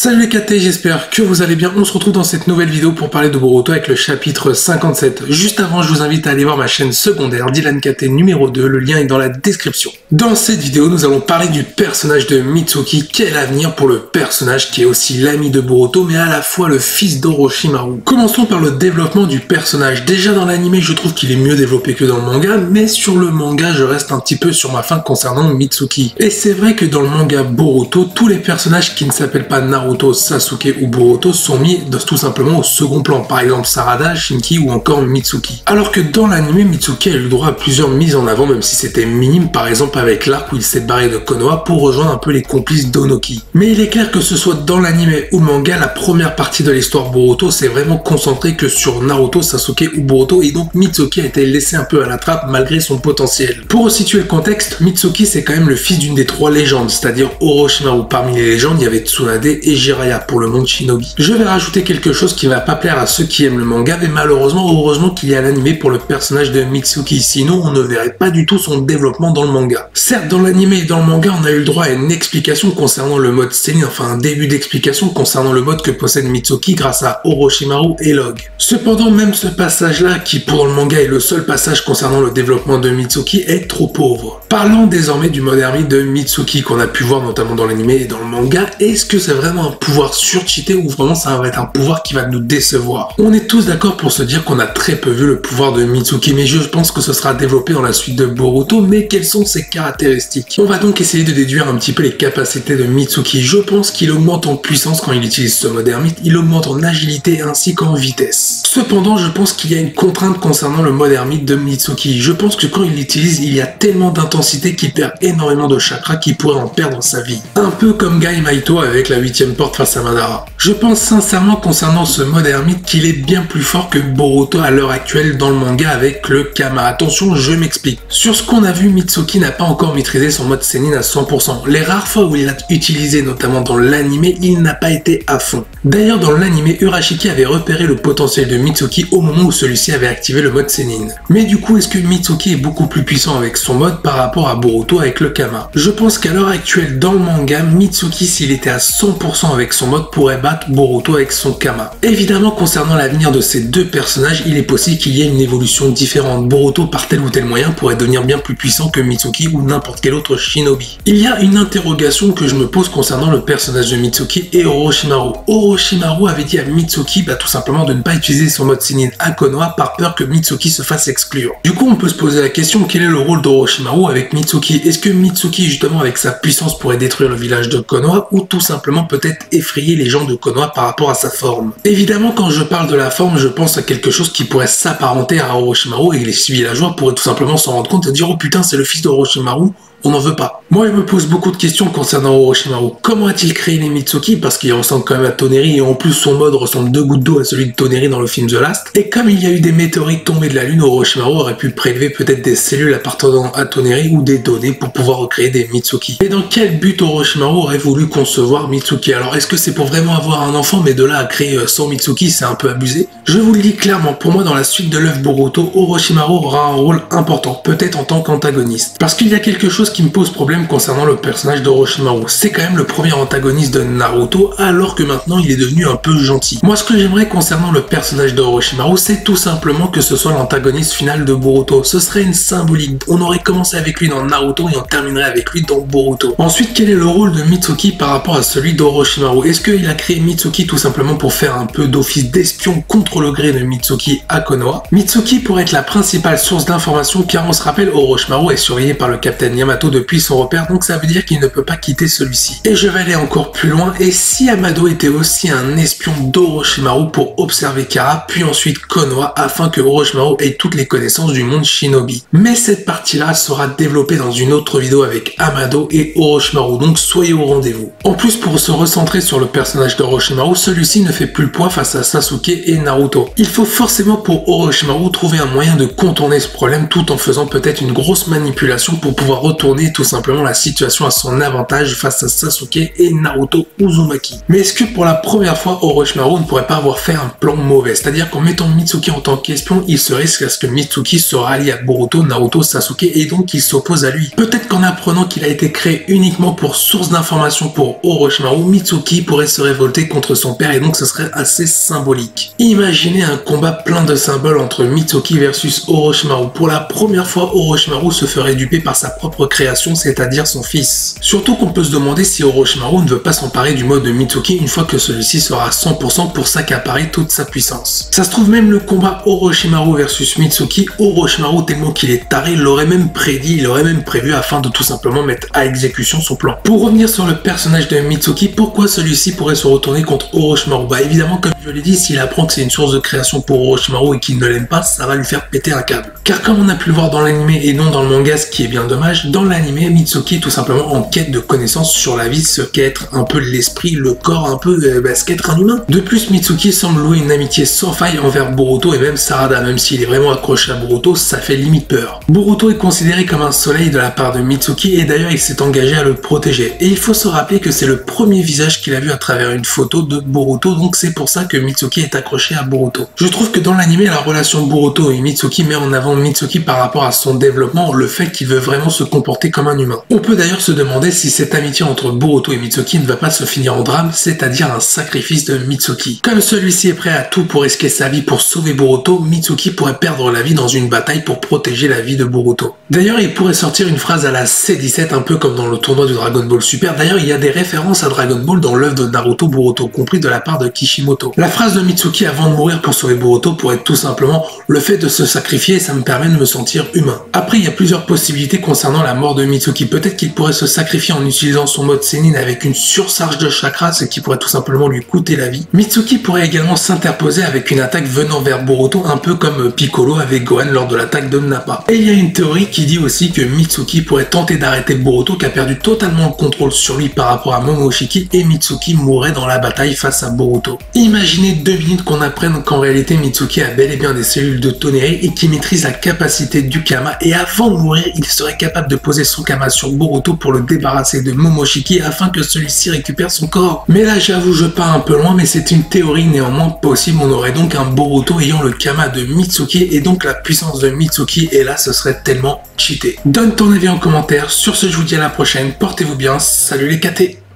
Salut les KT, j'espère que vous allez bien. On se retrouve dans cette nouvelle vidéo pour parler de Boruto avec le chapitre 57. Juste avant, je vous invite à aller voir ma chaîne secondaire Dylan KT numéro 2, le lien est dans la description. Dans cette vidéo, nous allons parler du personnage de Mitsuki. Quel avenir pour le personnage qui est aussi l'ami de Boruto, mais à la fois le fils d'Orochimaru. Commençons par le développement du personnage. Déjà dans l'anime, je trouve qu'il est mieux développé que dans le manga, mais sur le manga, je reste un petit peu sur ma faim concernant Mitsuki. Et c'est vrai que dans le manga Boruto, tous les personnages qui ne s'appellent pas Naruto, Sasuke ou Boruto sont mis tout simplement au second plan, par exemple Sarada, Shinki ou encore Mitsuki. Alors que dans l'anime, Mitsuki a eu le droit à plusieurs mises en avant, même si c'était minime, par exemple avec l'arc où il s'est barré de Konoha pour rejoindre un peu les complices d'Onoki. Mais il est clair que ce soit dans l'anime ou le manga, la première partie de l'histoire Boruto s'est vraiment concentrée que sur Naruto, Sasuke ou Boruto, et donc Mitsuki a été laissé un peu à la trappe malgré son potentiel. Pour resituer le contexte, Mitsuki c'est quand même le fils d'une des trois légendes, c'est-à-dire Orochimaru. Parmi les légendes, il y avait Tsunade et Jiraiya pour le monde Shinobi. Je vais rajouter quelque chose qui va pas plaire à ceux qui aiment le manga, mais malheureusement, heureusement qu'il y a l'anime pour le personnage de Mitsuki, sinon on ne verrait pas du tout son développement dans le manga. Certes, dans l'anime et dans le manga, on a eu le droit à une explication concernant le mode Senin, enfin un début d'explication concernant le mode que possède Mitsuki grâce à Orochimaru et Log. Cependant, même ce passage-là, qui pour le manga est le seul passage concernant le développement de Mitsuki, est trop pauvre. Parlons désormais du mode ermite de Mitsuki qu'on a pu voir notamment dans l'anime et dans le manga. Est-ce que c'est vraiment un pouvoir surcheaté ou vraiment ça va être un pouvoir qui va nous décevoir? On est tous d'accord pour se dire qu'on a très peu vu le pouvoir de Mitsuki, mais je pense que ce sera développé dans la suite de Boruto. Mais quelles sont ses caractéristiques? On va donc essayer de déduire un petit peu les capacités de Mitsuki. Je pense qu'il augmente en puissance quand il utilise ce mode ermite, il augmente en agilité ainsi qu'en vitesse. Cependant, je pense qu'il y a une contrainte concernant le mode ermite de Mitsuki. Je pense que quand il l'utilise, il y a tellement d'intensité qu'il perd énormément de chakra qu'il pourrait en perdre sa vie. Un peu comme Gai Maito avec la 8ème porte face à Madara. Je pense sincèrement concernant ce mode ermite qu'il est bien plus fort que Boruto à l'heure actuelle dans le manga avec le Kama. Attention, je m'explique. Sur ce qu'on a vu, Mitsuki n'a pas encore maîtrisé son mode Senin à 100%. Les rares fois où il l'a utilisé, notamment dans l'anime, il n'a pas été à fond. D'ailleurs, dans l'anime, Urashiki avait repéré le potentiel de Mitsuki au moment où celui-ci avait activé le mode Senin. Mais du coup, est-ce que Mitsuki est beaucoup plus puissant avec son mode par rapport à Boruto avec le Kama? Je pense qu'à l'heure actuelle, dans le manga, Mitsuki, s'il était à 100% avec son mode, pourrait battre Boruto avec son Kama. Évidemment, concernant l'avenir de ces deux personnages, il est possible qu'il y ait une évolution différente. Boruto, par tel ou tel moyen, pourrait devenir bien plus puissant que Mitsuki ou n'importe quel autre shinobi. Il y a une interrogation que je me pose concernant le personnage de Mitsuki et Orochimaru. Orochimaru avait dit à Mitsuki tout simplement de ne pas utiliser son mode Senin à Konoha par peur que Mitsuki se fasse exclure. Du coup, on peut se poser la question, quel est le rôle d'Orochimaru avec Mitsuki? Est-ce que Mitsuki, justement, avec sa puissance, pourrait détruire le village de Konoha ou tout simplement peut-être effrayer les gens de Konoha par rapport à sa forme? Évidemment, quand je parle de la forme, je pense à quelque chose qui pourrait s'apparenter à Orochimaru et les villageois pourraient tout simplement s'en rendre compte et dire « Oh putain, c'est le fils d'Orochimaru ». On n'en veut pas. Moi, je me pose beaucoup de questions concernant Orochimaru. Comment a-t-il créé les Mitsuki? Parce qu'il ressemble quand même à Toneri et en plus son mode ressemble deux gouttes d'eau à celui de Toneri dans le film The Last. Et comme il y a eu des météorites tombées de la lune, Orochimaru aurait pu prélever peut-être des cellules appartenant à Toneri ou des données pour pouvoir recréer des Mitsuki. Et dans quel but Orochimaru aurait voulu concevoir Mitsuki? Alors est-ce que c'est pour vraiment avoir un enfant, mais de là à créer 100 Mitsuki, c'est un peu abusé? Je vous le dis clairement, pour moi dans la suite de l'œuvre Boruto, Orochimaru aura un rôle important, peut-être en tant qu'antagoniste. Parce qu'il y a quelque chose qui me pose problème concernant le personnage d'Orochimaru. C'est quand même le premier antagoniste de Naruto, alors que maintenant il est devenu un peu gentil. Moi, ce que j'aimerais concernant le personnage d'Orochimaru, c'est tout simplement que ce soit l'antagoniste final de Boruto. Ce serait une symbolique. On aurait commencé avec lui dans Naruto et on terminerait avec lui dans Boruto. Ensuite, quel est le rôle de Mitsuki par rapport à celui d'Orochimaru? Est-ce qu'il a créé Mitsuki tout simplement pour faire un peu d'office d'espion contre le gré de Mitsuki à Konoha? Mitsuki pourrait être la principale source d'information car on se rappelle, Orochimaru est surveillé par le capitaine Yamato depuis son repère, donc ça veut dire qu'il ne peut pas quitter celui-ci. Et je vais aller encore plus loin, et si Amado était aussi un espion d'Orochimaru pour observer Kara, puis ensuite Konoha, afin que Orochimaru ait toutes les connaissances du monde shinobi. Mais cette partie-là sera développée dans une autre vidéo avec Amado et Orochimaru, donc soyez au rendez-vous. En plus, pour se recentrer sur le personnage d'Orochimaru, celui-ci ne fait plus le poids face à Sasuke et Naruto. Il faut forcément pour Orochimaru trouver un moyen de contourner ce problème tout en faisant peut-être une grosse manipulation pour pouvoir retourner tout simplement la situation à son avantage face à Sasuke et Naruto Uzumaki. Mais est-ce que pour la première fois Orochimaru ne pourrait pas avoir fait un plan mauvais? C'est-à-dire qu'en mettant Mitsuki en tant qu'espion, il se risque à ce que Mitsuki se rallie à Boruto, Naruto, Sasuke et donc qu'il s'oppose à lui. Peut-être qu'en apprenant qu'il a été créé uniquement pour source d'information pour Orochimaru, Mitsuki Mitsuki pourrait se révolter contre son père et donc ce serait assez symbolique. Imaginez un combat plein de symboles entre Mitsuki versus Orochimaru. Pour la première fois, Orochimaru se ferait duper par sa propre création, c'est-à-dire son fils. Surtout qu'on peut se demander si Orochimaru ne veut pas s'emparer du mode de Mitsuki une fois que celui-ci sera à 100% pour s'accaparer toute sa puissance. Ça se trouve même le combat Orochimaru versus Mitsuki, Orochimaru tellement qu'il est taré l'aurait même prédit, il aurait même prévu afin de tout simplement mettre à exécution son plan. Pour revenir sur le personnage de Mitsuki, pourquoi celui-ci pourrait se retourner contre Orochimaru? Bah évidemment, comme je l'ai dit, s'il apprend que c'est une source de création pour Orochimaru et qu'il ne l'aime pas, ça va lui faire péter un câble. Car comme on a pu le voir dans l'anime et non dans le manga, ce qui est bien dommage, dans l'anime, Mitsuki est tout simplement en quête de connaissances sur la vie, ce qu'est être un peu l'esprit, le corps, un peu ce qu'est être un humain. De plus, Mitsuki semble louer une amitié sans faille envers Boruto et même Sarada, même s'il est vraiment accroché à Boruto, ça fait limite peur. Boruto est considéré comme un soleil de la part de Mitsuki et d'ailleurs il s'est engagé à le protéger. Et il faut se rappeler que c'est le premier visage qu'il a vu à travers une photo de Boruto, donc c'est pour ça que Mitsuki est accroché à Boruto. Je trouve que dans l'anime, la relation Boruto et Mitsuki met en avant Mitsuki par rapport à son développement, le fait qu'il veut vraiment se comporter comme un humain. On peut d'ailleurs se demander si cette amitié entre Boruto et Mitsuki ne va pas se finir en drame, c'est-à-dire un sacrifice de Mitsuki. Comme celui-ci est prêt à tout pour risquer sa vie pour sauver Boruto, Mitsuki pourrait perdre la vie dans une bataille pour protéger la vie de Boruto. D'ailleurs, il pourrait sortir une phrase à la C17, un peu comme dans le tournoi de Dragon Ball Super. D'ailleurs, il y a des références à Dragon Ball dans l'œuvre de Naruto Boruto, compris de la part de Kishimoto. La phrase de Mitsuki avant de mourir pour sauver Boruto pourrait être tout simplement « Le fait de se sacrifier, ça me permet de me sentir humain ». Après, il y a plusieurs possibilités concernant la mort de Mitsuki. Peut-être qu'il pourrait se sacrifier en utilisant son mode Sennin avec une surcharge de chakra, ce qui pourrait tout simplement lui coûter la vie. Mitsuki pourrait également s'interposer avec une attaque venant vers Boruto, un peu comme Piccolo avec Gohan lors de l'attaque de Nappa. Et il y a une théorie qui dit aussi que Mitsuki pourrait tenter d'arrêter Boruto qui a perdu totalement le contrôle sur lui par rapport à Momoshiki et Mitsuki mourrait dans la bataille face à Boruto. Imaginez 2 minutes qu'on apprenne qu'en réalité Mitsuki a bel et bien des cellules de Tonnerre et qui maîtrise la capacité du Kama et avant de mourir il serait capable de poser son Kama sur Boruto pour le débarrasser de Momoshiki afin que celui-ci récupère son corps. Mais là j'avoue je pars un peu loin mais c'est une théorie néanmoins possible, on aurait donc un Boruto ayant le Kama de Mitsuki et donc la puissance de Mitsuki et là ce serait tellement cheaté. Donne ton avis en commentaire, sur ce je vous dis à la prochaine, portez-vous bien, salut les KT.